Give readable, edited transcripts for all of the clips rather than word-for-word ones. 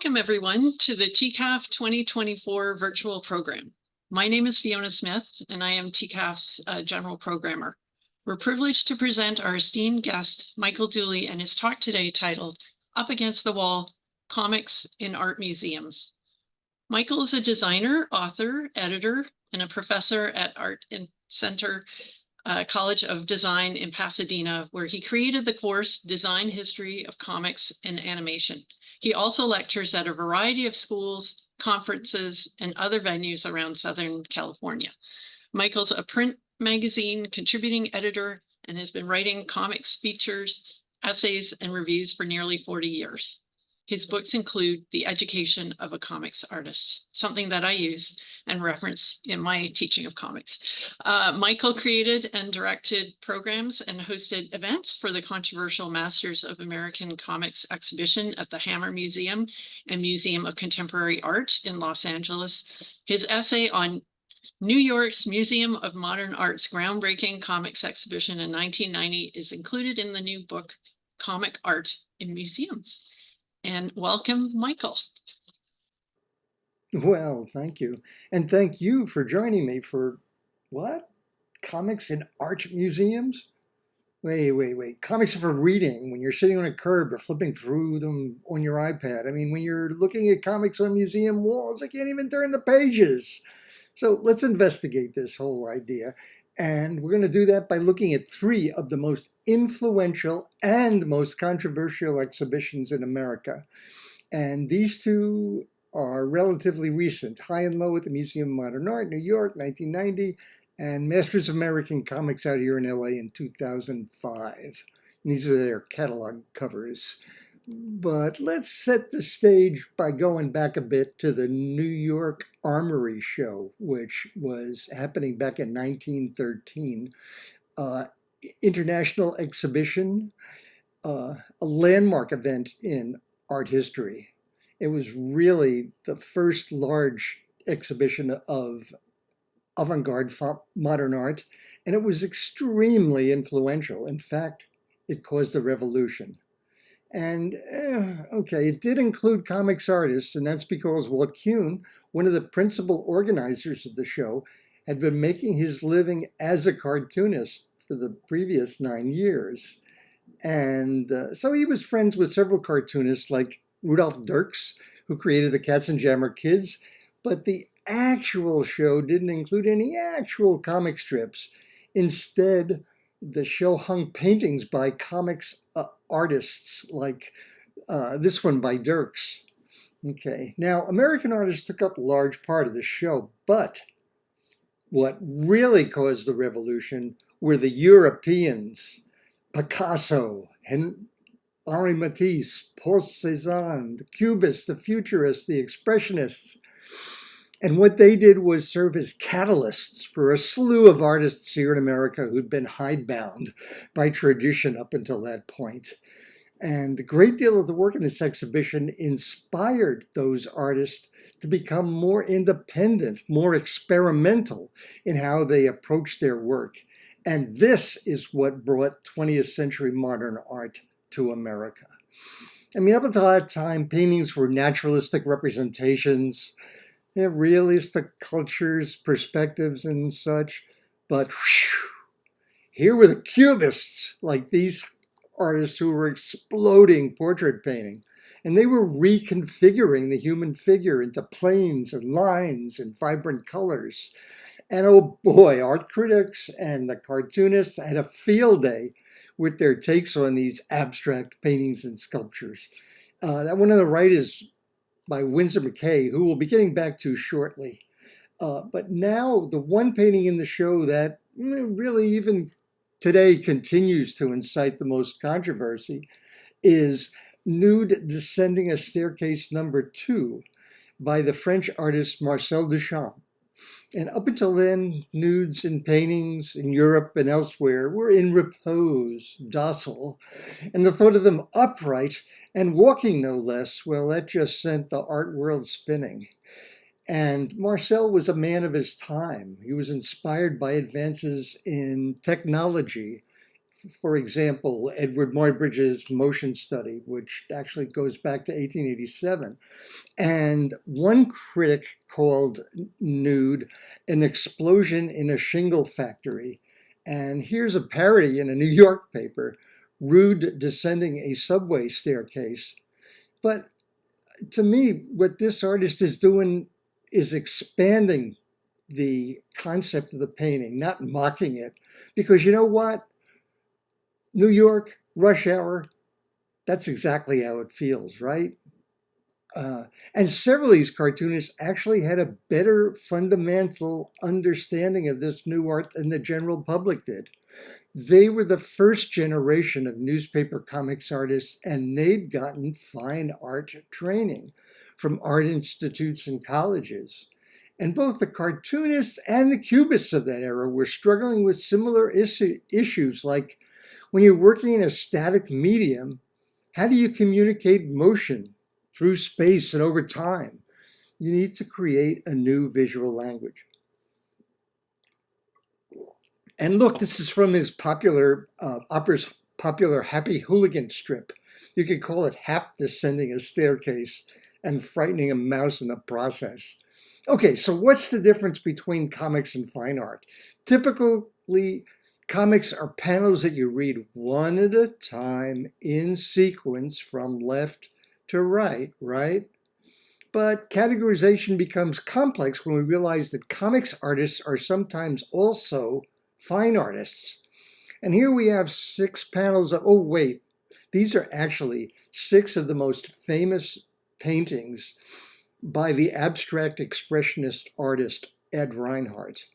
Welcome, everyone, to the tcaf 2024 virtual program. My name is Fiona Smith, and I am tcaf's general programmer. We're privileged to present our esteemed guest, Michael Dooley, and his talk today titled Up Against the Wall, Comics in Art Museums. Michael is a designer, author, editor, and a professor at Art Center College of Design in Pasadena, where he created the course Design History of Comics and Animation. He also lectures at a variety of schools, conferences, and other venues around Southern California. Michael's a print magazine contributing editor and has been writing comics features, essays, and reviews for nearly 40 years. His books include The Education of a Comics Artist, something that I use and reference in my teaching of comics. Michael created and directed programs and hosted events for the controversial Masters of American Comics exhibition at the Hammer Museum and Museum of Contemporary Art in Los Angeles. His essay on New York's Museum of Modern Art's groundbreaking comics exhibition in 1990 is included in the new book, Comic Art in Museums. And welcome, Michael. Well, thank you. And thank you for joining me for what? Comics in art museums? Wait. Comics are for reading when you're sitting on a curb or flipping through them on your iPad. I mean, when you're looking at comics on museum walls, I can't even turn the pages. So let's investigate this whole idea. And we're going to do that by looking at three of the most influential and most controversial exhibitions in America. And these two are relatively recent. High and Low at the Museum of Modern Art, New York, 1990, and Masters of American Comics out here in LA in 2005. These are their catalog covers. But let's set the stage by going back a bit to the New York Armory Show, which was happening back in 1913. International exhibition, a landmark event in art history. It was really the first large exhibition of avant-garde modern art, and it was extremely influential. In fact, it caused a revolution. And okay, it did include comics artists, and that's because Walt Kuhn, one of the principal organizers of the show, had been making his living as a cartoonist for the previous 9 years. And so he was friends with several cartoonists like Rudolf Dirks, who created the Katzenjammer Kids, but the actual show didn't include any actual comic strips. Instead, the show hung paintings by comics artists like this one by Dirks. Okay, now American artists took up a large part of the show, but what really caused the revolution were the Europeans. Picasso, Henri Matisse, Paul Cézanne, the Cubists, the Futurists, the Expressionists. And what they did was serve as catalysts for a slew of artists here in America who'd been hidebound by tradition up until that point. And a great deal of the work in this exhibition inspired those artists to become more independent, more experimental in how they approached their work. And this is what brought 20th century modern art to America. I mean, up until that time, paintings were naturalistic representations, they're realistic cultures, perspectives, and such. But whew, here were the Cubists, like these artists who were exploding portrait painting. And they were reconfiguring the human figure into planes and lines and vibrant colors. And oh boy, art critics and the cartoonists had a field day with their takes on these abstract paintings and sculptures. That one on the right is by Winsor McKay, who we'll be getting back to shortly. But now the one painting in the show that really even today continues to incite the most controversy is Nude Descending a Staircase number 2 by the French artist Marcel Duchamp. And up until then, nudes in paintings in Europe and elsewhere were in repose, docile, and the thought of them upright and walking no less, well, that just sent the art world spinning. And Marcel was a man of his time. He was inspired by advances in technology, for example, Edward Muybridge's motion study, which actually goes back to 1887. And one critic called Nude an explosion in a shingle factory. And here's a parody in a New York paper, Rude descending a subway staircase. But to me, what this artist is doing is expanding the concept of the painting, not mocking it. Because you know what? New York, rush hour, that's exactly how it feels, right? And several of these cartoonists actually had a better fundamental understanding of this new art than the general public did. They were the first generation of newspaper comics artists, and they'd gotten fine art training from art institutes and colleges. And both the cartoonists and the cubists of that era were struggling with similar issues, like when you're working in a static medium, how do you communicate motion through space and over time? You need to create a new visual language. And look, this is from his opera's popular Happy Hooligan strip. You could call it Hap descending a staircase and frightening a mouse in the process. Okay, so what's the difference between comics and fine art? Typically, comics are panels that you read one at a time in sequence from left to right, right? But categorization becomes complex when we realize that comics artists are sometimes also fine artists. And here we have 6 panels of, oh wait, these are actually 6 of the most famous paintings by the abstract expressionist artist Ed Reinhardt.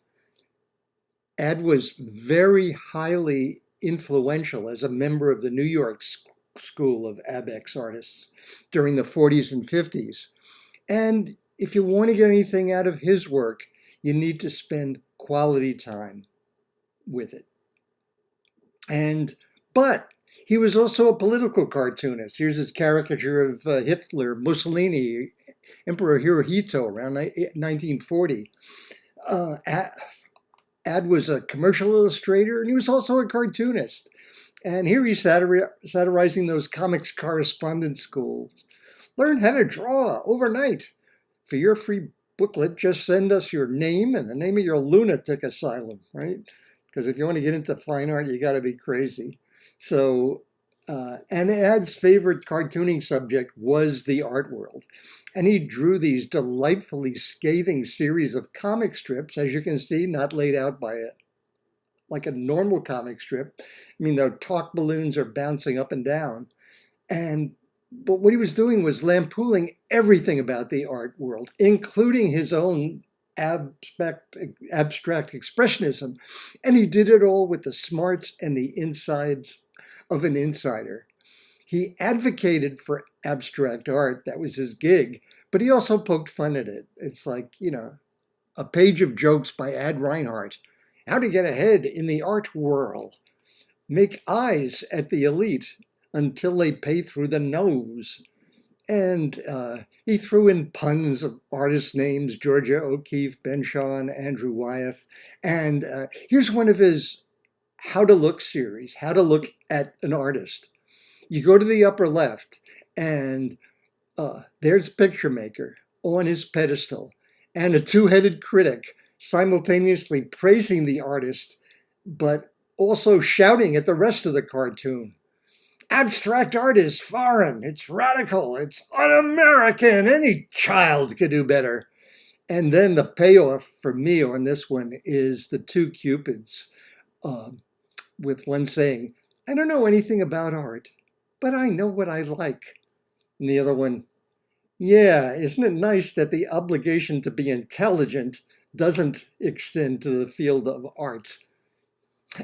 Ed was very highly influential as a member of the New York School of Abex artists during the 40s and 50s. And if you want to get anything out of his work, you need to spend quality time with it. But he was also a political cartoonist. Here's his caricature of Hitler, Mussolini, Emperor Hirohito around 1940. Ad was a commercial illustrator, and he was also a cartoonist. And here he's satirizing those comics correspondence schools. Learn how to draw overnight. For your free booklet, just send us your name and the name of your lunatic asylum, right? Because if you want to get into fine art, you got to be crazy. So, and Ad's favorite cartooning subject was the art world. And he drew these delightfully scathing series of comic strips, as you can see, not laid out by like a normal comic strip. I mean, the talk balloons are bouncing up and down. But what he was doing was lampooning everything about the art world, including his own abstract expressionism. And he did it all with the smarts and the insides of an insider. He advocated for abstract art, that was his gig, but he also poked fun at it. It's like, you know, a page of jokes by Ad Reinhardt. How to get ahead in the art world. Make eyes at the elite until they pay through the nose. And he threw in puns of artist names, Georgia O'Keeffe, Ben Shahn, Andrew Wyeth. And here's one of his How to Look series, How to Look at an Artist. You go to the upper left, and there's Picture Maker on his pedestal, and a two-headed critic simultaneously praising the artist, but also shouting at the rest of the cartoon. Abstract art is foreign, it's radical, it's un-American, any child could do better. And then the payoff for me on this one is the 2 cupids, with one saying, I don't know anything about art, but I know what I like. And the other one, yeah, isn't it nice that the obligation to be intelligent doesn't extend to the field of art?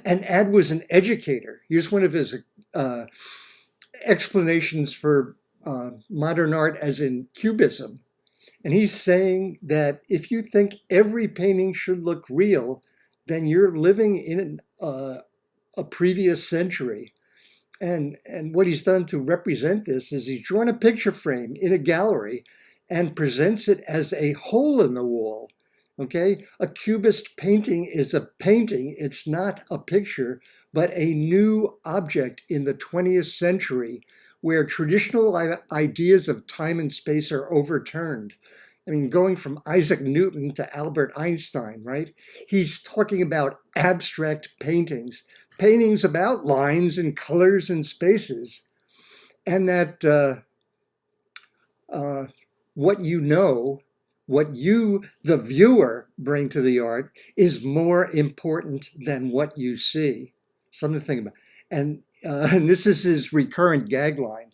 And Ad was an educator. Here's one of his explanations for modern art as in cubism. And he's saying that if you think every painting should look real, then you're living in a previous century. And what he's done to represent this is he's drawn a picture frame in a gallery and presents it as a hole in the wall. Okay, a cubist painting is a painting. It's not a picture, but a new object in the 20th century where traditional ideas of time and space are overturned. I mean, going from Isaac Newton to Albert Einstein, right? He's talking about abstract paintings, paintings about lines and colors and spaces, and that what you know, what you, the viewer, bring to the art is more important than what you see. Something to think about. And this is his recurrent gag line.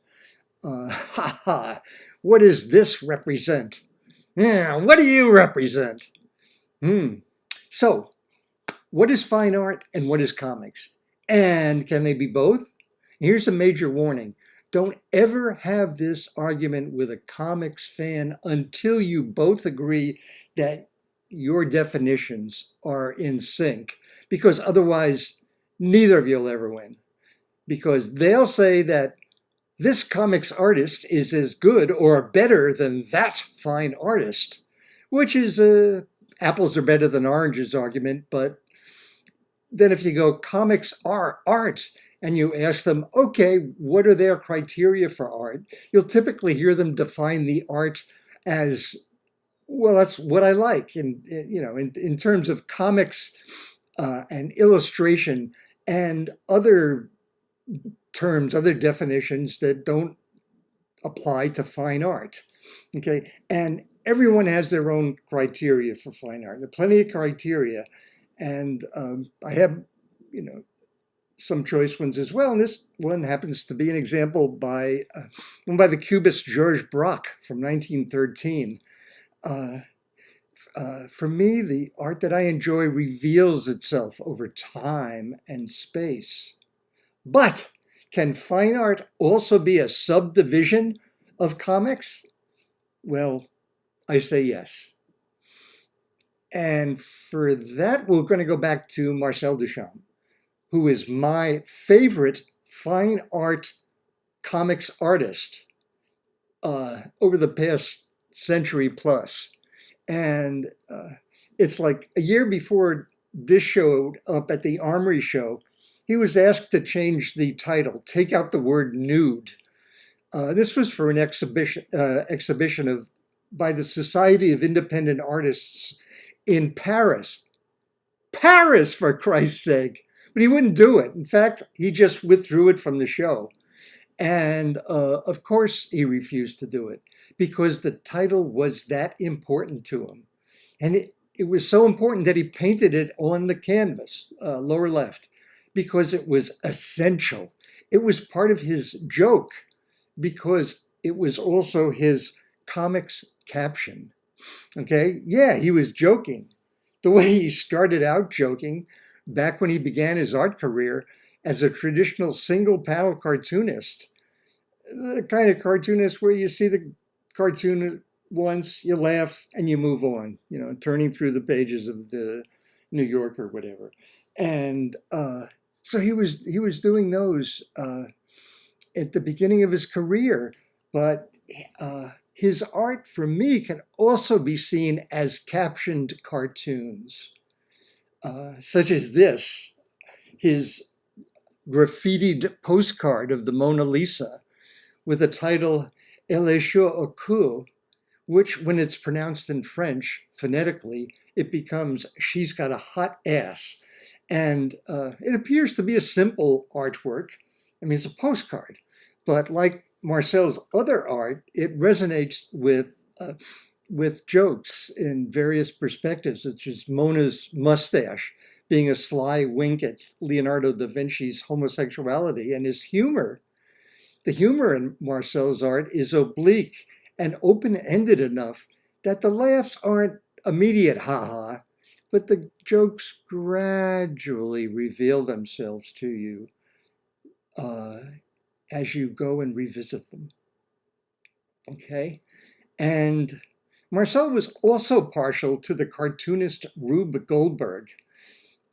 Ha ha, what does this represent? Yeah, what do you represent? So, what is fine art and what is comics? And can they be both? Here's a major warning. Don't ever have this argument with a comics fan until you both agree that your definitions are in sync, because otherwise, neither of you will ever win. Because they'll say that this comics artist is as good or better than that fine artist, which is a apples are better than oranges argument. But then if you go comics are art and you ask them, okay, what are their criteria for art? You'll typically hear them define the art as, well, that's what I like. And, you know, in terms of comics and illustration and other terms, other definitions that don't apply to fine art. Okay, and everyone has their own criteria for fine art. There are plenty of criteria, and I have, you know, some choice ones as well. And this one happens to be an example by the Cubist Georges Braque from 1913. For me, the art that I enjoy reveals itself over time and space. But can fine art also be a subdivision of comics? Well, I say yes. And for that, we're going to go back to Marcel Duchamp, who is my favorite fine art comics artist over the past century plus. And it's like a year before this showed up at the Armory show, he was asked to change the title, take out the word nude. This was for an exhibition by the Society of Independent Artists in Paris. Paris, for Christ's sake. But he wouldn't do it. In fact, he just withdrew it from the show. And of course, he refused to do it because the title was that important to him. And it was so important that he painted it on the canvas, lower left, because it was essential. It was part of his joke because it was also his comics caption. Okay, yeah, he was joking. The way he started out joking back when he began his art career as a traditional single panel cartoonist, the kind of cartoonist where you see the cartoon once, you laugh, and you move on, you know, turning through the pages of the New Yorker or whatever. And so he was doing those at the beginning of his career, but his art for me can also be seen as captioned cartoons, such as this, his graffitied postcard of the Mona Lisa with the title Elle est chaud au cou, which when it's pronounced in French phonetically, it becomes she's got a hot ass. And it appears to be a simple artwork. I mean, it's a postcard, but like Marcel's other art, it resonates with jokes in various perspectives, such as Mona's mustache being a sly wink at Leonardo da Vinci's homosexuality, and his humor. The humor in Marcel's art is oblique and open-ended enough that the laughs aren't immediate ha-ha, but the jokes gradually reveal themselves to you as you go and revisit them. Okay? And Marcel was also partial to the cartoonist Rube Goldberg,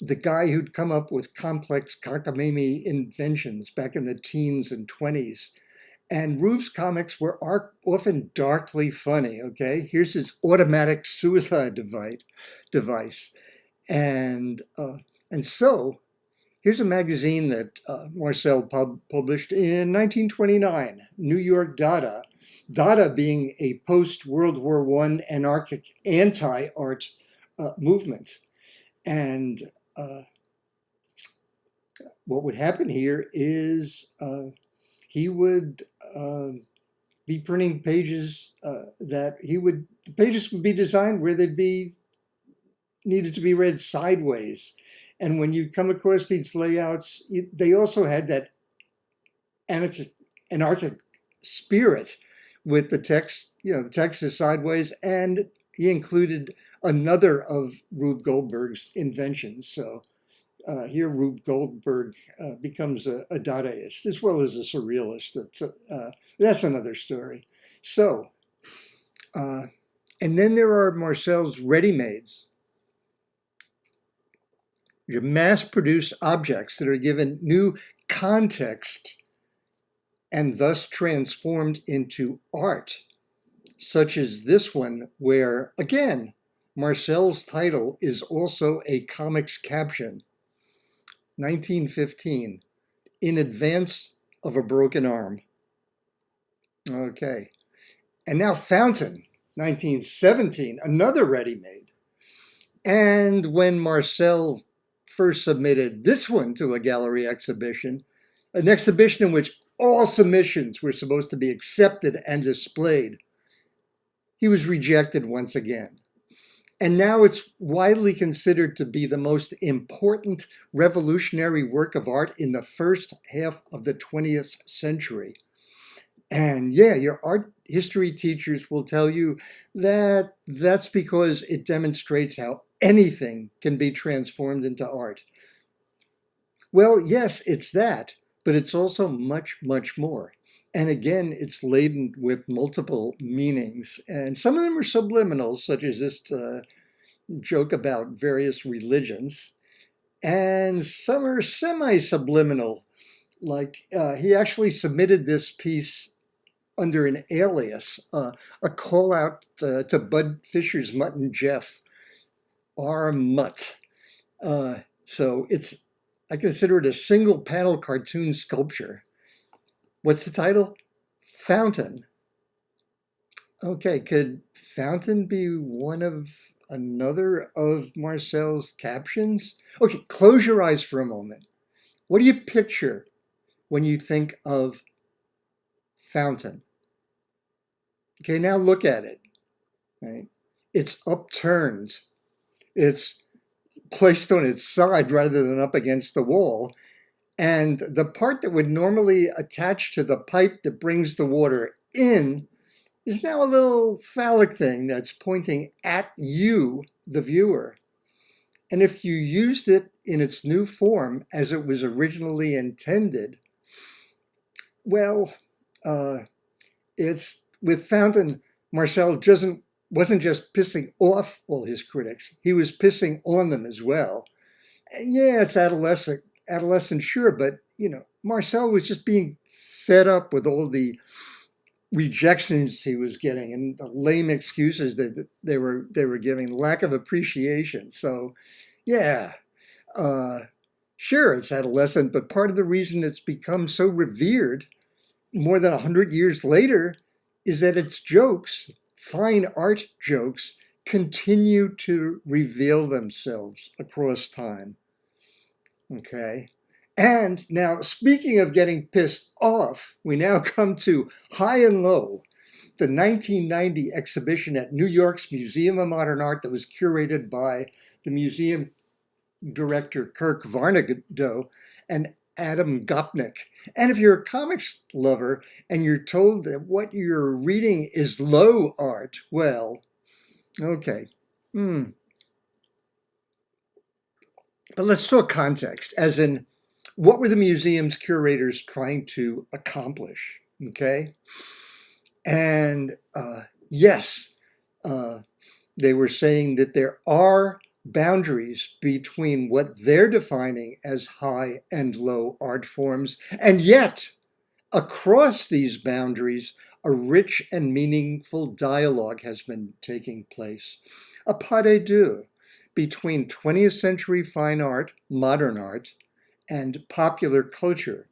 the guy who'd come up with complex cockamamie inventions back in the teens and 20s. And Rube's comics were often darkly funny, okay? Here's his automatic suicide device. And so Here's a magazine that Marcel published in 1929, New York Dada. Dada being a post-World War I anarchic anti-art movement. And what would happen here is he would be printing pages the pages would be designed where they'd be needed to be read sideways. And when you come across these layouts, they also had that anarchic spirit with the text, the text is sideways, and he included another of Rube Goldberg's inventions. So here Rube Goldberg becomes a Dadaist as well as a surrealist. That's another story. So, and then there are Marcel's ready-mades, your mass-produced objects that are given new context and thus transformed into art, such as this one where, again, Marcel's title is also a comics caption, 1915, In Advance of a Broken Arm. Okay, and now Fountain, 1917, another ready-made. And when Marcel first submitted this one to a gallery exhibition, an exhibition in which all submissions were supposed to be accepted and displayed, he was rejected once again. And now it's widely considered to be the most important revolutionary work of art in the first half of the 20th century. And yeah, your art history teachers will tell you that that's because it demonstrates how anything can be transformed into art. Well, yes, it's that, but it's also much, much more. And again, it's laden with multiple meanings. And some of them are subliminal, such as this joke about various religions. And some are semi-subliminal, like he actually submitted this piece under an alias, a call out to Bud Fisher's Mutt and Jeff, R. Mutt. So I consider it a single panel cartoon sculpture. What's the title? Fountain. Okay, could Fountain be another of Marcel's captions? Okay, close your eyes for a moment. What do you picture when you think of Fountain? Okay, now look at it. Right? It's upturned. It's placed on its side rather than up against the wall. And the part that would normally attach to the pipe that brings the water in is now a little phallic thing that's pointing at you, the viewer. And if you used it in its new form as it was originally intended, well, it's with Fountain, Marcel wasn't just pissing off all his critics, he was pissing on them as well. Yeah, it's adolescent, sure, but Marcel was just being fed up with all the rejections he was getting and the lame excuses that they were giving, lack of appreciation. So, yeah, sure, it's adolescent, but part of the reason it's become so revered more than 100 years later is that its jokes, fine art jokes, continue to reveal themselves across time. Okay. And now, speaking of getting pissed off, we now come to High and Low, the 1990 exhibition at New York's Museum of Modern Art that was curated by the museum director Kirk Varnedoe and Adam Gopnik. And if you're a comics lover and you're told that what you're reading is low art, well, okay. But let's talk context, as in, what were the museum's curators trying to accomplish, okay? And yes, they were saying that there are boundaries between what they're defining as high and low art forms, and yet, across these boundaries, a rich and meaningful dialogue has been taking place. A pas de deux between 20th century fine art, modern art, and popular culture,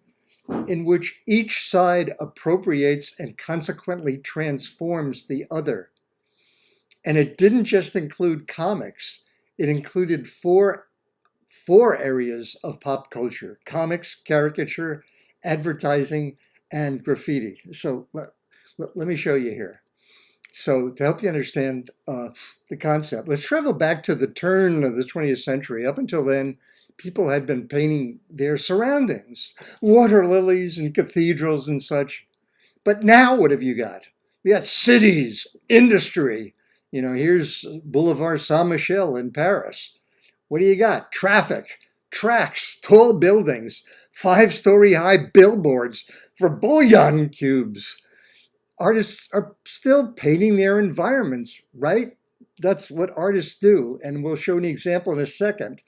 in which each side appropriates and consequently transforms the other. And it didn't just include comics, it included four areas of pop culture: comics, caricature, advertising, and graffiti. So let me show you here. So to help you understand the concept, let's travel back to the turn of the 20th century. Up until then, people had been painting their surroundings, water lilies and cathedrals and such. But now what have you got? We got cities, industry. You know, here's Boulevard Saint-Michel in Paris. What do you got? Traffic, tracks, tall buildings, 5-story high billboards for bullion cubes. Artists are still painting their environments, right? That's what artists do. And we'll show an example in a second.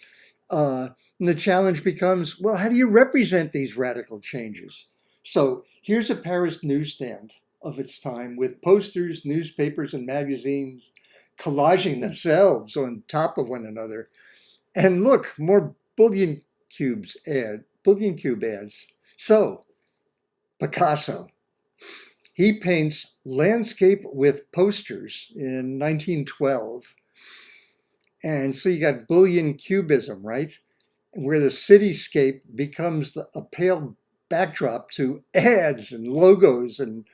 And the challenge becomes, well, how do you represent these radical changes? So here's a Paris newsstand of its time with posters, newspapers, and magazines collaging themselves on top of one another. And look, more bullion cube ads. So Picasso, he paints landscape with posters in 1912. And so you got bullion cubism, right? Where the cityscape becomes a pale backdrop to ads and logos and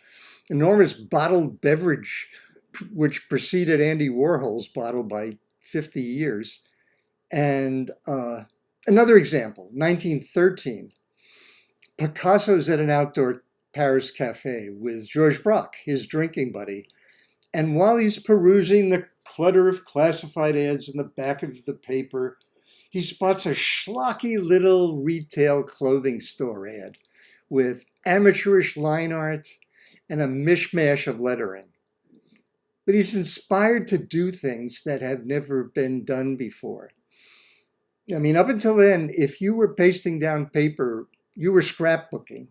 enormous bottled beverage, which preceded Andy Warhol's bottle by 50 years. And another example, 1913, Picasso's at an outdoor Paris cafe with Georges Braque, his drinking buddy. And while he's perusing the clutter of classified ads in the back of the paper, he spots a schlocky little retail clothing store ad with amateurish line art and a mishmash of lettering. But he's inspired to do things that have never been done before. I mean, up until then, if you were pasting down paper, you were scrapbooking.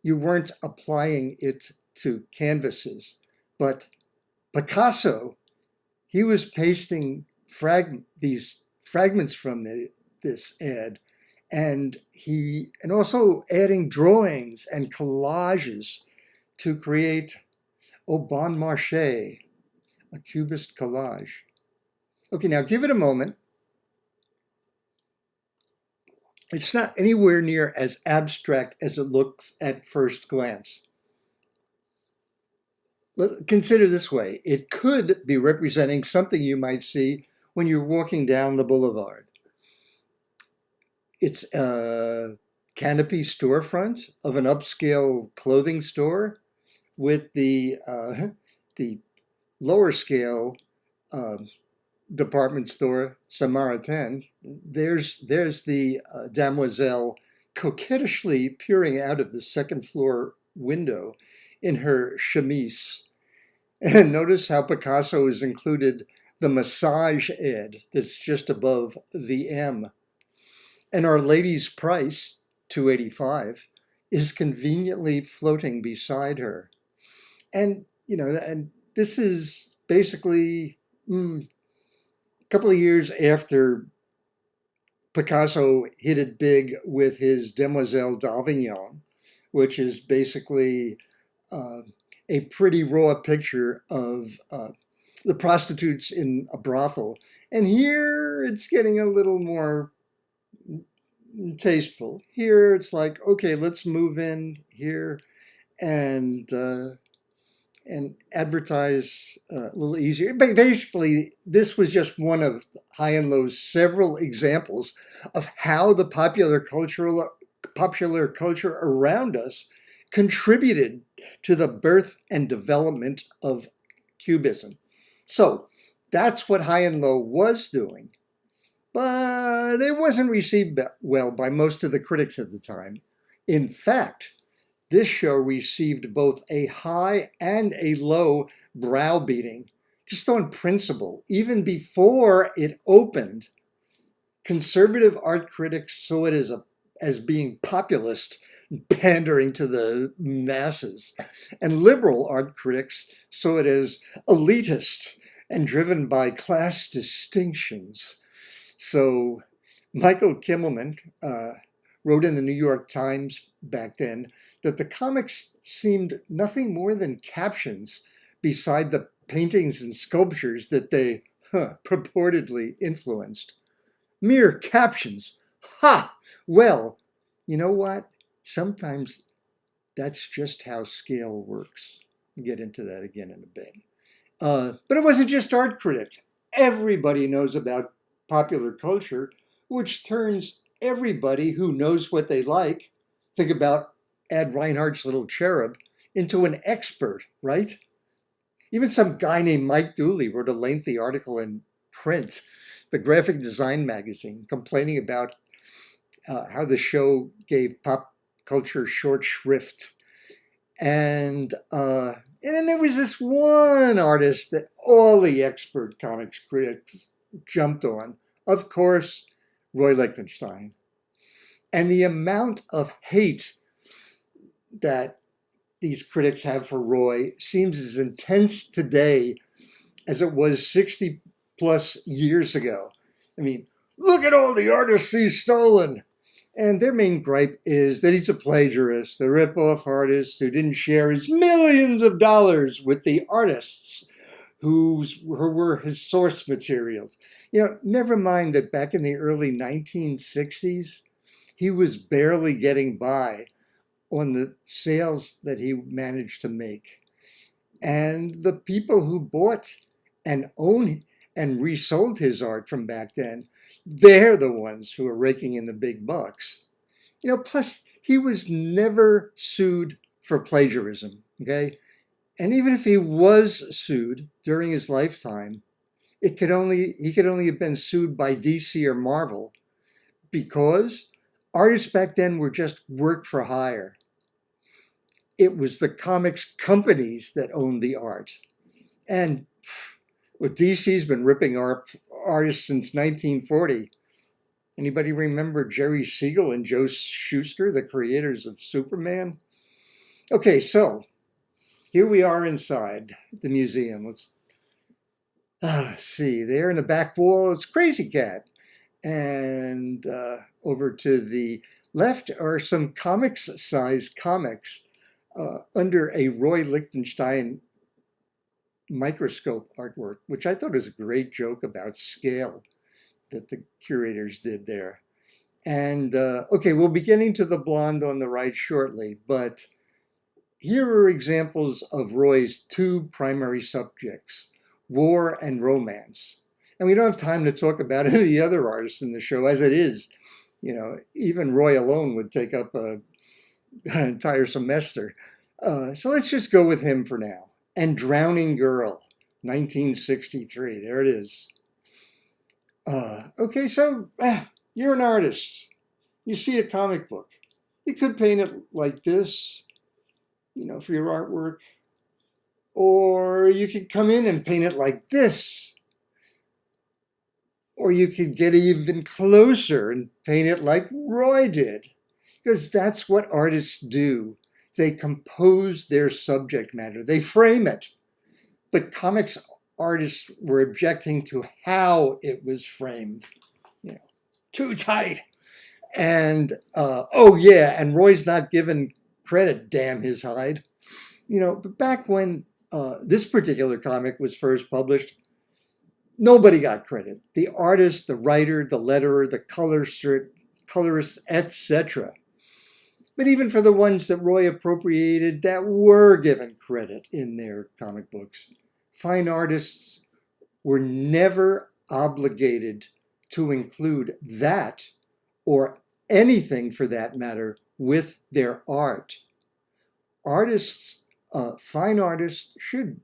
You weren't applying it to canvases. But Picasso, he was pasting these fragments from this ad, and also adding drawings and collages to create Au Bon Marché, a cubist collage. Okay, now give it a moment. It's not anywhere near as abstract as it looks at first glance. Consider this way. It could be representing something you might see when you're walking down the boulevard. It's a canopy storefront of an upscale clothing store with the lower scale department store, Samaritan. There's the damoiselle coquettishly peering out of the second floor window in her chemise. And notice how Picasso has included the massage ad that's just above the M. And Our Lady's price, $2.85, is conveniently floating beside her. And, and this is basically a couple of years after Picasso hit it big with his Demoiselle d'Avignon, which is basically a pretty raw picture of the prostitutes in a brothel. And here it's getting a little more tasteful. Here it's like, okay, let's move in here and advertise a little easier. But basically, this was just one of High and Low's several examples of how the popular culture around us contributed to the birth and development of Cubism. So that's what High and Low was doing, but it wasn't received well by most of the critics at the time. In fact, this show received both a high and a low browbeating, just on principle. Even before it opened, conservative art critics saw it as being populist, pandering to the masses. And liberal art critics saw it as elitist and driven by class distinctions. So Michael Kimmelman wrote in the New York Times back then that the comics seemed nothing more than captions beside the paintings and sculptures that they purportedly influenced. Mere captions. Ha! Well, you know what? Sometimes that's just how scale works. We'll get into that again in a bit. But it wasn't just art critics. Everybody knows about popular culture, which turns everybody who knows what they like, think about Ed Reinhardt's Little Cherub, into an expert, right? Even some guy named Mike Dooley wrote a lengthy article in Print, the graphic design magazine, complaining about how the show gave pop culture short shrift. And then there was this one artist that all the expert comics critics jumped on. Of course, Roy Lichtenstein. And the amount of hate that these critics have for Roy seems as intense today as it was 60 plus years ago. I mean, look at all the artists he's stolen. And their main gripe is that he's a plagiarist, a rip-off artist who didn't share his millions of dollars with the artists who were his source materials. You know, never mind that back in the early 1960s, he was barely getting by on the sales that he managed to make. And the people who bought and owned and resold his art from back then, they're the ones who are raking in the big bucks. You know, plus he was never sued for plagiarism, okay? And even if he was sued during his lifetime, he could only have been sued by DC or Marvel because artists back then were just work for hire. It was the comics companies that owned the art. And well, DC's been ripping artists since 1940. Anybody remember Jerry Siegel and Joe Shuster, the creators of Superman? Okay, so here we are inside the museum. Let's see. There in the back wall is Crazy Cat. And over to the left are some comics-sized comics under a Roy Lichtenstein microscope artwork, which I thought was a great joke about scale that the curators did there. And okay, we'll be getting to the blonde on the right shortly, but here are examples of Roy's two primary subjects, war and romance. And we don't have time to talk about any of the other artists in the show as it is. You know, even Roy alone would take up an entire semester. So let's just go with him for now. And Drowning Girl, 1963. There it is. Okay, so you're an artist. You see a comic book. You could paint it like this, you know, for your artwork. Or you could come in and paint it like this. Or you could get even closer and paint it like Roy did. Because that's what artists do. They compose their subject matter. They frame it. But comics artists were objecting to how it was framed. You know, too tight. And, oh yeah, and Roy's not given credit, damn his hide. You know, but back when this particular comic was first published, nobody got credit. The artist, the writer, the letterer, the colorist, etc. But even for the ones that Roy appropriated that were given credit in their comic books, fine artists were never obligated to include that or anything for that matter with their art. Artists, fine artists should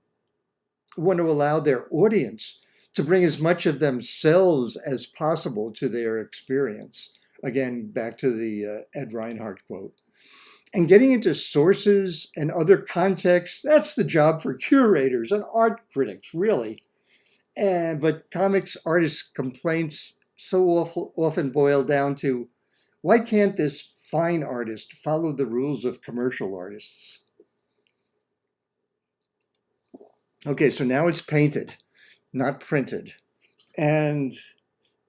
want to allow their audience to bring as much of themselves as possible to their experience. Again, back to the Ed Reinhardt quote. And getting into sources and other contexts, that's the job for curators and art critics, really. But comics artists' complaints so often boil down to, why can't this fine artist follow the rules of commercial artists? Okay, so now it's painted, not printed. And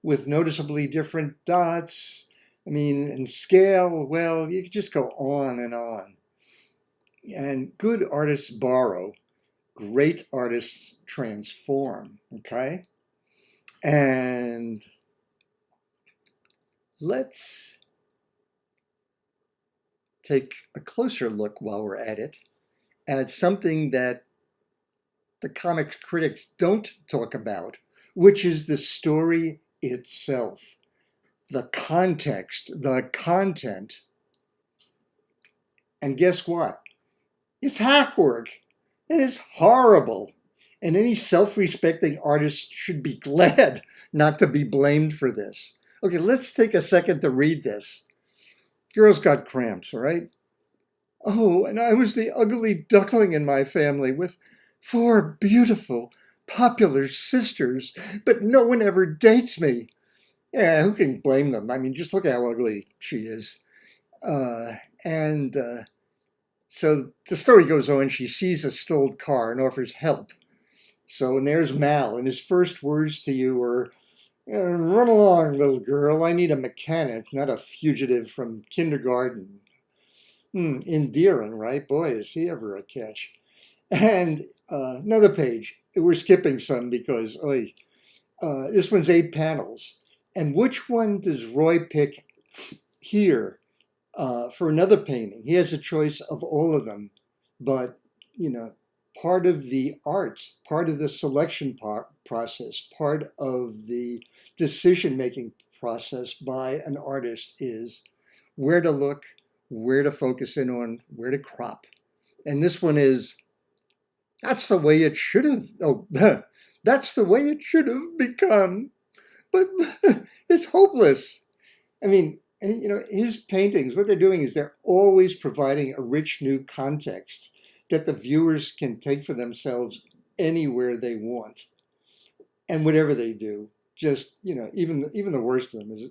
with noticeably different dots, I mean, in scale, well, you could just go on and on. And good artists borrow, great artists transform, okay? And let's take a closer look while we're at it at something that the comics critics don't talk about, which is the story itself, the context, the content. And guess what? It's hack work and it's horrible. And any self-respecting artist should be glad not to be blamed for this. Okay, let's take a second to read this. Girl's got cramps, all right? Oh, and I was the ugly duckling in my family with 4 beautiful, popular sisters, but no one ever dates me. Yeah, who can blame them? I mean, just look at how ugly she is. Uh, and So the story goes on. She sees a stalled car and offers help. So, and there's Mal, and his first words to you are, run along, little girl. I need a mechanic, not a fugitive from kindergarten. Endearing, right? Boy, is he ever a catch. And another page. We're skipping some because, this one's 8 panels. And which one does Roy pick here for another painting? He has a choice of all of them, but part of the art, part of the selection process, part of the decision-making process by an artist is where to look, where to focus in on, where to crop. And this one is, that's the way it should have, that's the way it should have become. But it's hopeless. I mean, his paintings, what they're doing is they're always providing a rich new context that the viewers can take for themselves anywhere they want. And whatever they do, just, even the worst of them is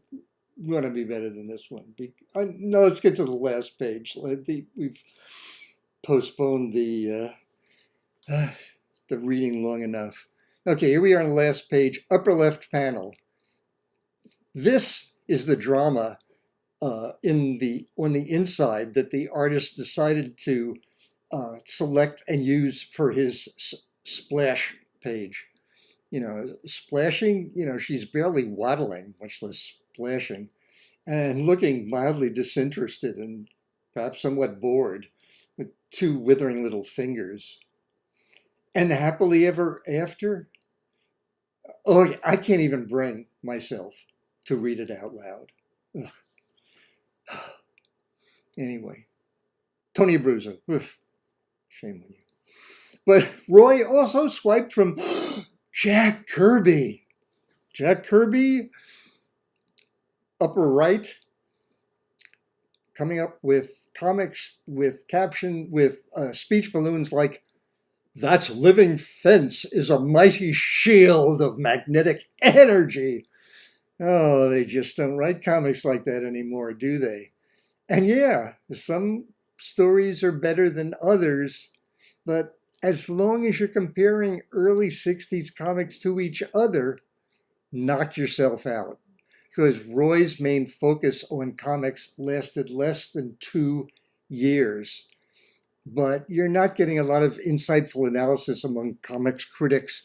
going to be better than this one. No, let's get to the last page. We've postponed the reading long enough. Okay, here we are on the last page, upper left panel. This is the drama on the inside that the artist decided to select and use for his splash page. Splashing, she's barely waddling, much less splashing, and looking mildly disinterested and perhaps somewhat bored with 2 withering little fingers. And happily ever after? Oh, I can't even bring myself to read it out loud. Ugh. Anyway, Tony Abruzzo, shame on you. But Roy also swiped from Jack Kirby. Jack Kirby, upper right, coming up with comics with speech balloons like, "That living fence is a mighty shield of magnetic energy." Oh, they just don't write comics like that anymore, do they? And yeah, some stories are better than others, but as long as you're comparing early 60s comics to each other, knock yourself out. Because Roy's main focus on comics lasted less than 2 years. But you're not getting a lot of insightful analysis among comics critics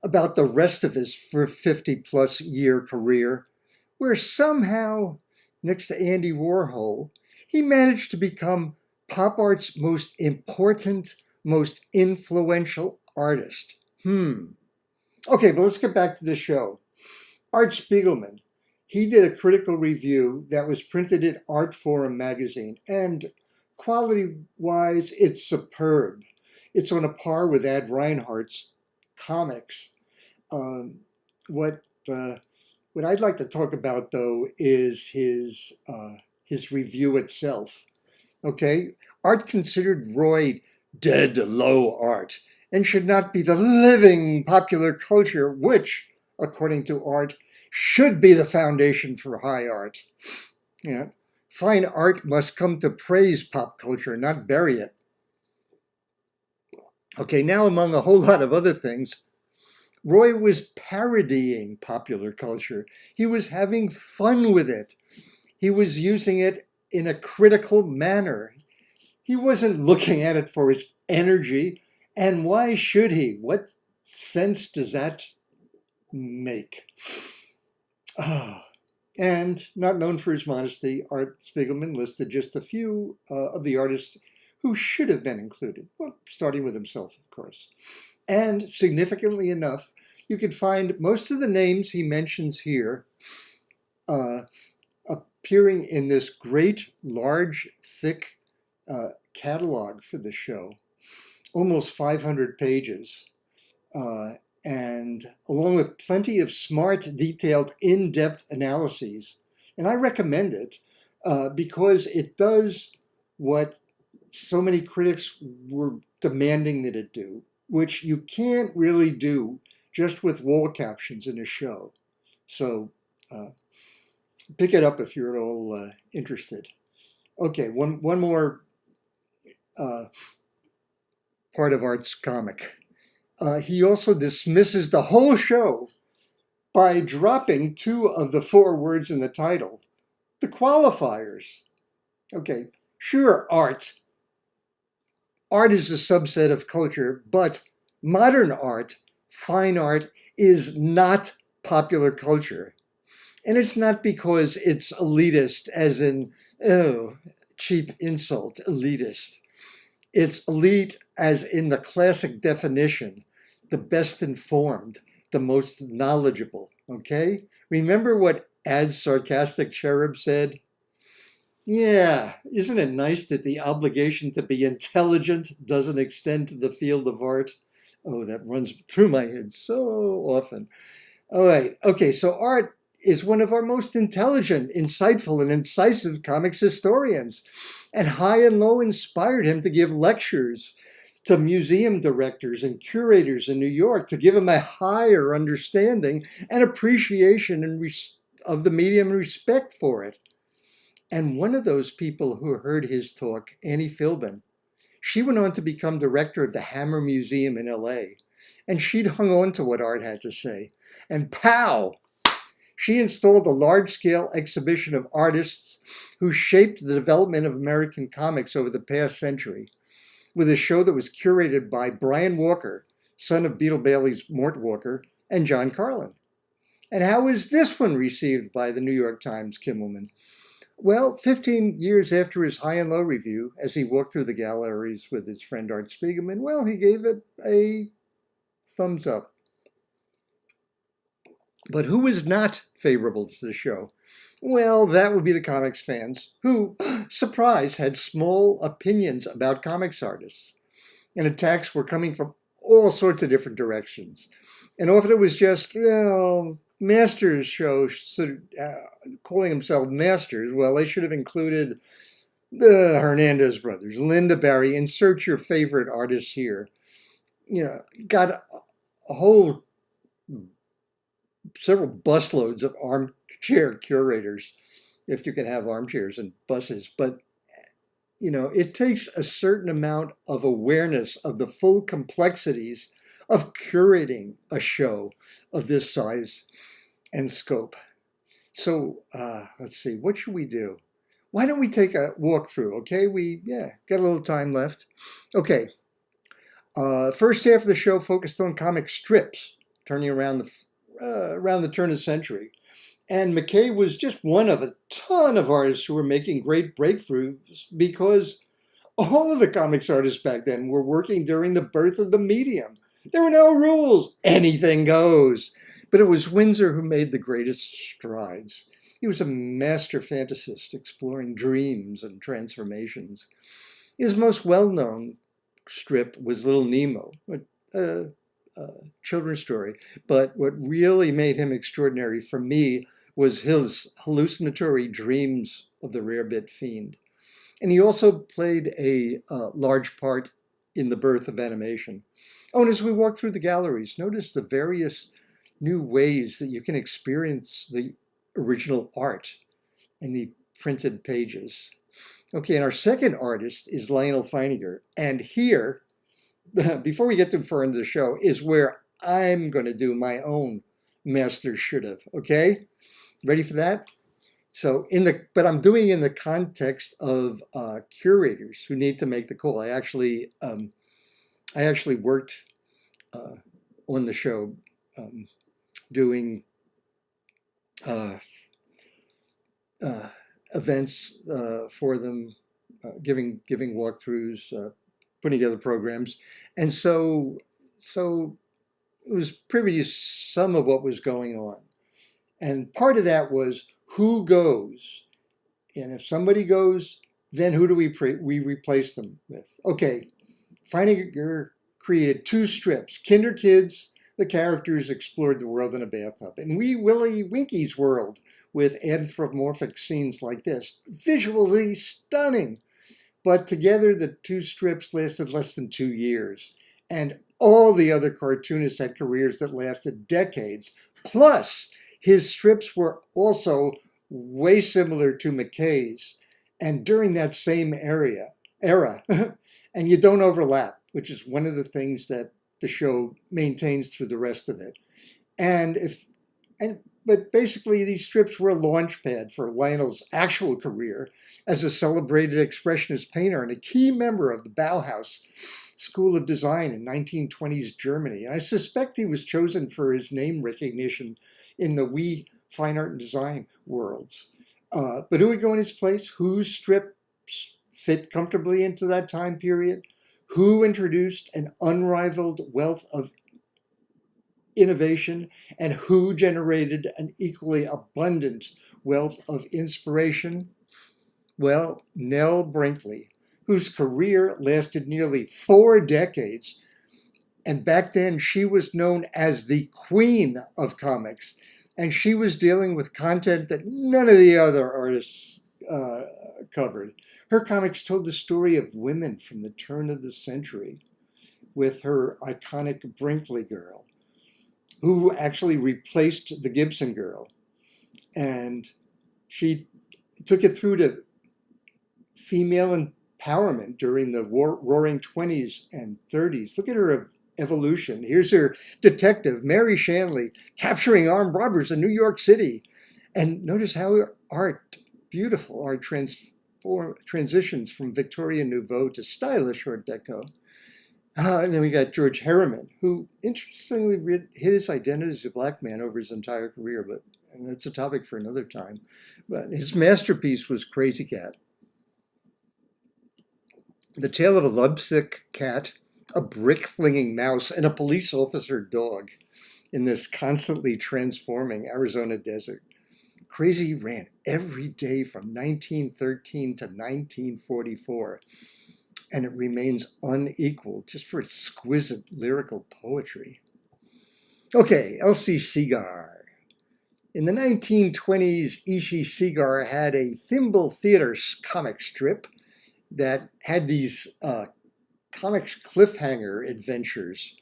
about the rest of his 50-plus year career, where somehow, next to Andy Warhol, he managed to become pop art's most important, most influential artist. Okay, but let's get back to the show. Art Spiegelman, he did a critical review that was printed in Art Forum magazine, and quality-wise, it's superb. It's on a par with Ad Reinhardt's comics. What I'd like to talk about, though, is his review itself. Okay, Art considered Roy dead low art and should not be the living popular culture, which, according to Art, should be the foundation for high art. Fine art must come to praise pop culture, not bury it. Okay, now among a whole lot of other things, Roy was parodying popular culture. He was having fun with it. He was using it in a critical manner. He wasn't looking at it for its energy. And why should he? What sense does that make? Ah. And not known for his modesty, Art Spiegelman listed just a few of the artists who should have been included. Well, starting with himself, of course. And significantly enough, you can find most of the names he mentions here appearing in this great, large, thick catalog for the show, almost 500 pages. And along with plenty of smart, detailed, in-depth analyses. And I recommend it because it does what so many critics were demanding that it do, which you can't really do just with wall captions in a show. So pick it up if you're at all interested. Okay, one more part of Art's comic. He also dismisses the whole show by dropping 2 of the 4 words in the title, the qualifiers. Okay, sure, art. Art is a subset of culture, but modern art, fine art, is not popular culture. And it's not because it's elitist, as in, oh, cheap insult, elitist. It's elite as in the classic definition, the best informed, the most knowledgeable, okay? Remember what Ad Sarcastic Cherub said? Yeah, isn't it nice that the obligation to be intelligent doesn't extend to the field of art? Oh, that runs through my head so often. All right, okay, so Art is one of our most intelligent, insightful, and incisive comics historians. And High and Low inspired him to give lectures to museum directors and curators in New York to give him a higher understanding and appreciation of the medium and respect for it. And one of those people who heard his talk, Annie Philbin, she went on to become director of the Hammer Museum in LA. And she'd hung on to what Art had to say. And pow! She installed a large-scale exhibition of artists who shaped the development of American comics over the past century, with a show that was curated by Brian Walker, son of Beetle Bailey's Mort Walker, and John Carlin. And how was this one received by the New York Times, Kimmelman? Well, 15 years after his High and Low review, as he walked through the galleries with his friend Art Spiegelman, well, he gave it a thumbs up. But who was not favorable to the show? Well, that would be the comics fans who, surprise, had small opinions about comics artists. And attacks were coming from all sorts of different directions. And often it was just, well, Masters show, calling themselves Masters. Well, they should have included the Hernandez brothers, Linda Barry, insert your favorite artists here. You know, got a whole several busloads of armchair curators, if you can have armchairs and buses. But, you know, it takes a certain amount of awareness of the full complexities of curating a show of this size and scope. So let's see, what should we do? Why don't we take a walkthrough, okay? We got a little time left. Okay, first half of the show focused on comic strips, turning around the turn of the century. And McKay was just one of a ton of artists who were making great breakthroughs because all of the comics artists back then were working during the birth of the medium. There were no rules. Anything goes. But it was Winsor who made the greatest strides. He was a master fantasist exploring dreams and transformations. His most well-known strip was Little Nemo, a children's story. But what really made him extraordinary for me was his hallucinatory dreams of the rarebit fiend. And he also played a large part in the birth of animation. Oh, and as we walk through the galleries, notice the various new ways that you can experience the original art in the printed pages. Okay, and our second artist is Lionel Feininger. And here, before we get too far into the show, is where I'm going to do my own master should have, okay? Ready for that? So but I'm doing it in the context of curators who need to make the call. I actually worked uh, on the show um, doing uh, uh, events for them, giving walkthroughs, putting together programs, and so it was privy to some of what was going on. And part of that was who goes, and if somebody goes, then who do we replace them with? Okay, Feininger created 2 strips. Kinder Kids, the characters explored the world in a bathtub. And Wee Willie Winky's world with anthropomorphic scenes like this. Visually stunning. But together, the 2 strips lasted less than 2 years. And all the other cartoonists had careers that lasted decades. Plus, his strips were also way similar to McKay's. And during that same era, and you don't overlap, which is one of the things that the show maintains through the rest of it. And but basically these strips were a launch pad for Lionel's actual career as a celebrated expressionist painter and a key member of the Bauhaus School of Design in 1920s Germany. And I suspect he was chosen for his name recognition in the wee fine art and design worlds. But who would go in his place? Whose strips fit comfortably into that time period? Who introduced an unrivaled wealth of innovation, and who generated an equally abundant wealth of inspiration? Well, Nell Brinkley, whose career lasted nearly 4 decades. And back then, she was known as the queen of comics. And she was dealing with content that none of the other artists covered. Her comics told the story of women from the turn of the century with her iconic Brinkley girl, who actually replaced the Gibson girl. And she took it through to female empowerment during the roaring 20s and 30s. Look at her evolution. Here's her detective, Mary Shanley, capturing armed robbers in New York City. And notice how beautiful art transitions from Victorian Nouveau to stylish Art Deco. And then we got George Harriman, who interestingly hid his identity as a black man over his entire career, but and that's a topic for another time. But his masterpiece was Crazy Cat. The tale of a lovesick cat, a brick-flinging mouse, and a police officer dog in this constantly transforming Arizona desert. Crazy ran every day from 1913 to 1944. And it remains unequaled just for exquisite lyrical poetry. Okay, L.C. Segar. In the 1920s, E.C. Segar had a Thimble Theater comic strip that had these comics cliffhanger adventures.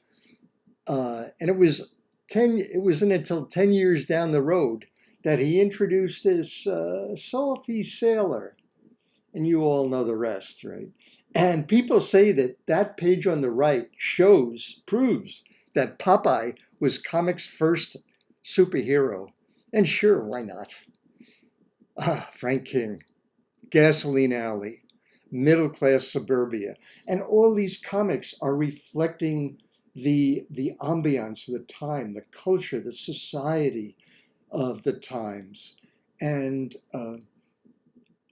And it wasn't until 10 years down the road that he introduced this salty sailor. And you all know the rest, right? And people say that that page on the right proves that Popeye was comics' first superhero. And sure, why not? Frank King, Gasoline Alley, Middle Class Suburbia. And all these comics are reflecting the ambiance of the time, the culture, the society of the times. And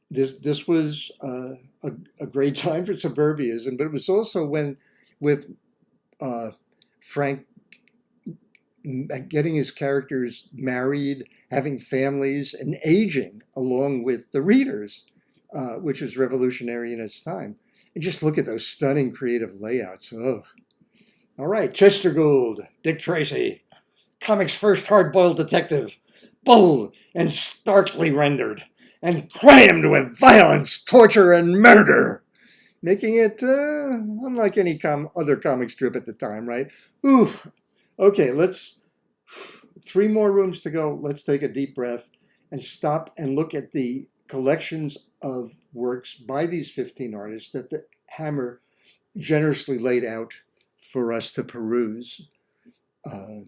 this was a great time for suburbiaism, but it was also when, with Frank getting his characters married, having families, and aging along with the readers, which was revolutionary in its time. And just look at those stunning creative layouts. Oh, all right, Chester Gould, Dick Tracy, comics' first hard-boiled detective, bold and starkly rendered, and crammed with violence, torture, and murder, making it unlike any other comic strip at the time, right? Ooh, okay, 3 more rooms to go. Let's take a deep breath and stop and look at the collections of works by these 15 artists that the Hammer generously laid out for us to peruse. Okay,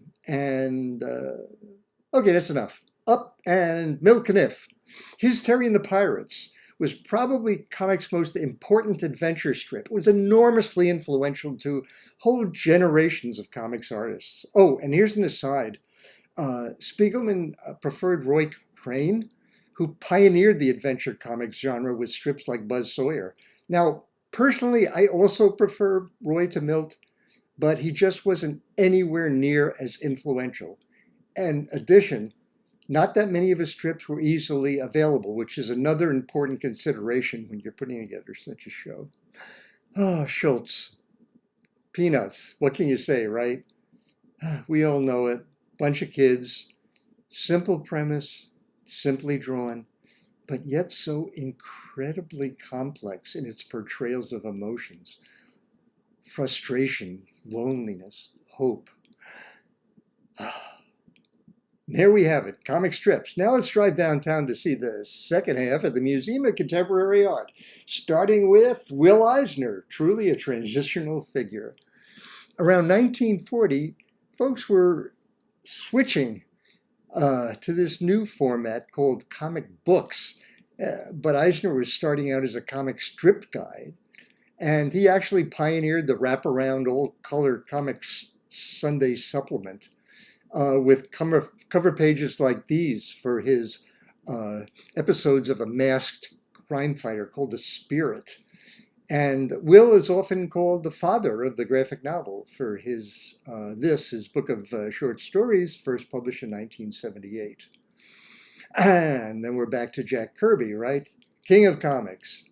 that's enough. Up and Mill Caniff. His Terry and the Pirates was probably comics' most important adventure strip. It was enormously influential to whole generations of comics artists. Oh, and here's an aside. Spiegelman preferred Roy Crane, who pioneered the adventure comics genre with strips like Buzz Sawyer. Now, personally, I also prefer Roy to Milt, but he just wasn't anywhere near as influential. In addition, not that many of his strips were easily available, which is another important consideration when you're putting together such a show. Oh, Schultz. Peanuts. What can you say, right? We all know it. Bunch of kids. Simple premise, simply drawn, but yet so incredibly complex in its portrayals of emotions. Frustration, loneliness, hope. There we have it, comic strips. Now let's drive downtown to see the second half of the Museum of Contemporary Art, starting with Will Eisner, truly a transitional figure. Around 1940, folks were switching to this new format called comic books. But Eisner was starting out as a comic strip guide, and he actually pioneered the wraparound all-color comics Sunday supplement with cover pages like these for his episodes of a masked crime fighter called The Spirit. And Will is often called the father of the graphic novel for his book of short stories, first published in 1978. And then we're back to Jack Kirby, right? King of comics.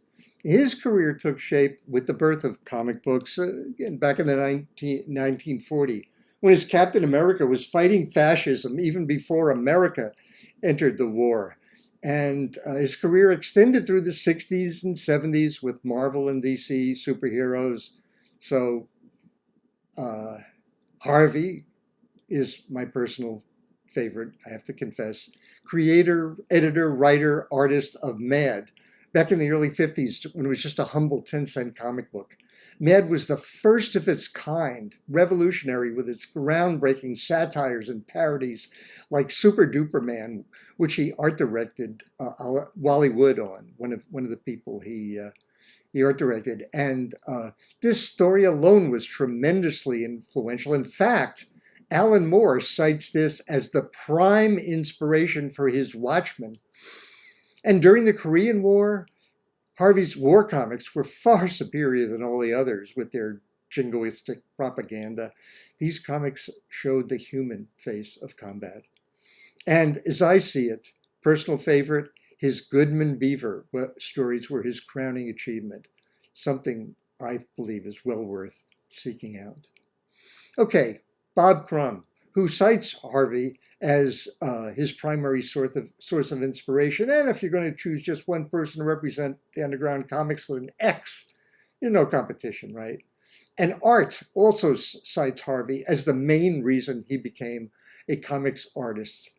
His career took shape with the birth of comic books back in the 1940, when his Captain America was fighting fascism even before America entered the war. And his career extended through the 60s and 70s with Marvel and DC superheroes. So Harvey is my personal favorite, I have to confess. Creator, editor, writer, artist of Mad, back in the early 50s when it was just a humble 10-cent comic book. Mad was the first of its kind, revolutionary with its groundbreaking satires and parodies like Super Duper Man, which he art directed Wally Wood on, one of the people he art directed. And this story alone was tremendously influential. In fact, Alan Moore cites this as the prime inspiration for his Watchmen. And during the Korean War, Harvey's war comics were far superior than all the others with their jingoistic propaganda. These comics showed the human face of combat. And as I see it, personal favorite, his Goodman Beaver stories were his crowning achievement, something I believe is well worth seeking out. Okay, Bob Crumb, who cites Harvey as his primary source of inspiration. And if you're going to choose just one person to represent the underground comics with an X, you're no competition, right? And Art also cites Harvey as the main reason he became a comics artist.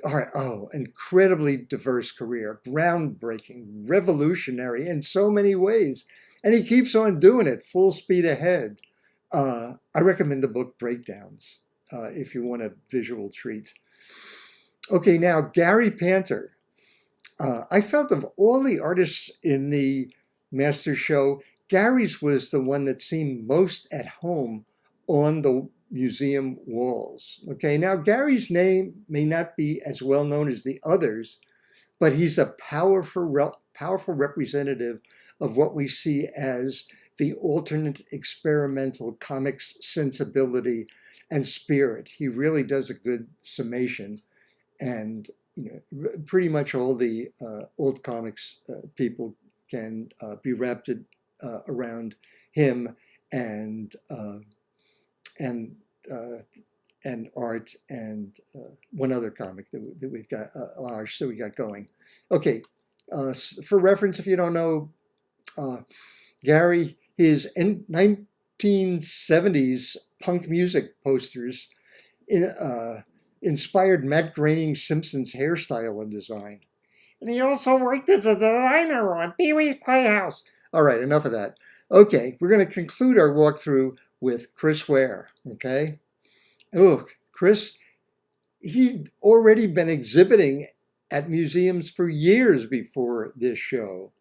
All right, incredibly diverse career, groundbreaking, revolutionary in so many ways. And he keeps on doing it, full speed ahead. I recommend the book Breakdowns if you want a visual treat. Okay, now Gary Panter. I felt of all the artists in the Master Show, Gary's was the one that seemed most at home on the museum walls. Okay, now Gary's name may not be as well known as the others, but he's a powerful representative of what we see as the alternate experimental comics sensibility and spirit. He really does a good summation, and pretty much all the old comics people can be wrapped around him and Art and one other comic that we've got we got going. Okay, for reference, if you don't know Gary, his 1970s punk music posters inspired Matt Groening's Simpsons hairstyle and design. And he also worked as a designer on Pee-wee's Playhouse. All right, enough of that. Okay, we're going to conclude our walkthrough with Chris Ware, okay? Oh, Chris, he'd already been exhibiting at museums for years before this show.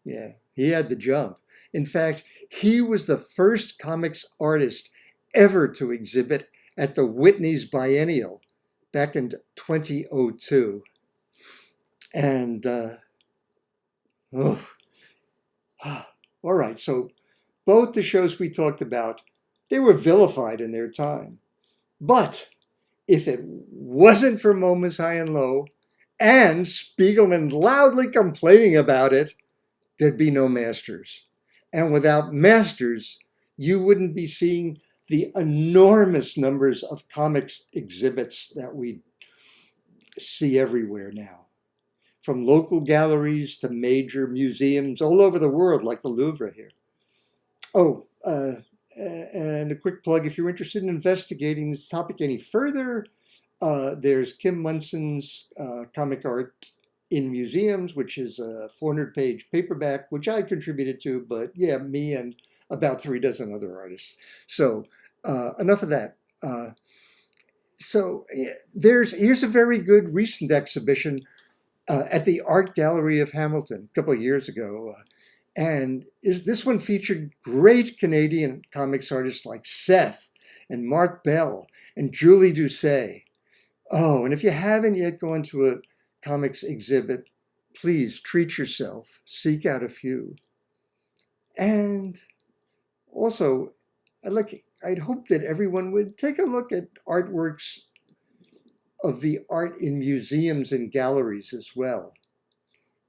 Yeah, he had the jump. In fact, he was the first comics artist ever to exhibit at the Whitney's Biennial back in 2002. And, oh, all right, so both the shows we talked about, they were vilified in their time. But if it wasn't for Moments High and Low and Spiegelman loudly complaining about it, there'd be no Masters. And without Masters, you wouldn't be seeing the enormous numbers of comics exhibits that we see everywhere now, from local galleries to major museums all over the world, like the Louvre here. Oh, and a quick plug, if you're interested in investigating this topic any further, there's Kim Munson's Comic Art in Museums, which is a 400-page paperback, which I contributed to, but yeah, me and about 3 dozen other artists. So enough of that. Here's a very good recent exhibition at the Art Gallery of Hamilton a couple of years ago. And this one featured great Canadian comics artists like Seth and Mark Bell and Julie Doucet. Oh, and if you haven't yet gone to a comics exhibit, please treat yourself, seek out a few. And also, I'd hope that everyone would take a look at artworks of the art in museums and galleries as well.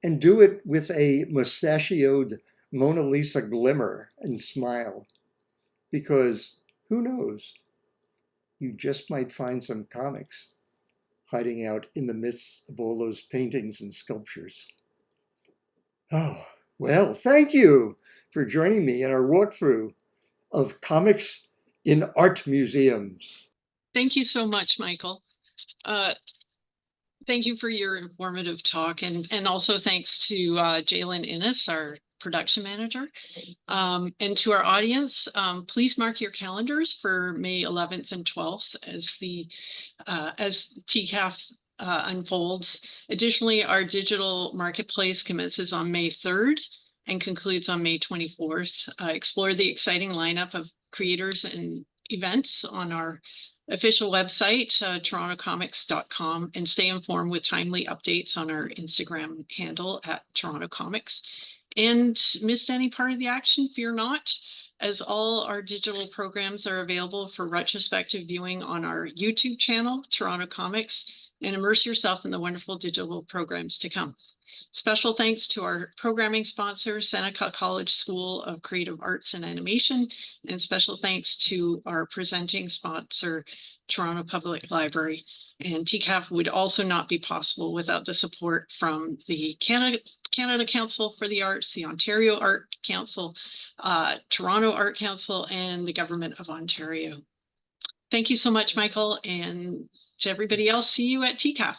And do it with a mustachioed Mona Lisa glimmer and smile. Because who knows, you just might find some comics hiding out in the midst of all those paintings and sculptures. Oh, well, thank you for joining me in our walkthrough of comics in art museums. Thank you so much, Michael. Thank you for your informative talk, and also thanks to Jalen Innes, our production manager. And to our audience, please mark your calendars for May 11th and 12th as TCAF unfolds. Additionally, our digital marketplace commences on May 3rd and concludes on May 24th. Explore the exciting lineup of creators and events on our official website, torontocomics.com, and stay informed with timely updates on our Instagram handle at Toronto Comics. And missed any part of the action, fear not, as all our digital programs are available for retrospective viewing on our YouTube channel, Toronto Comics, and immerse yourself in the wonderful digital programs to come. Special thanks to our programming sponsor, Seneca College School of Creative Arts and Animation, and special thanks to our presenting sponsor, Toronto Public Library. And TCAF would also not be possible without the support from the Canada Council for the Arts, the Ontario Art Council, Toronto Art Council, and the Government of Ontario. Thank you so much, Michael, and to everybody else, see you at TCAF.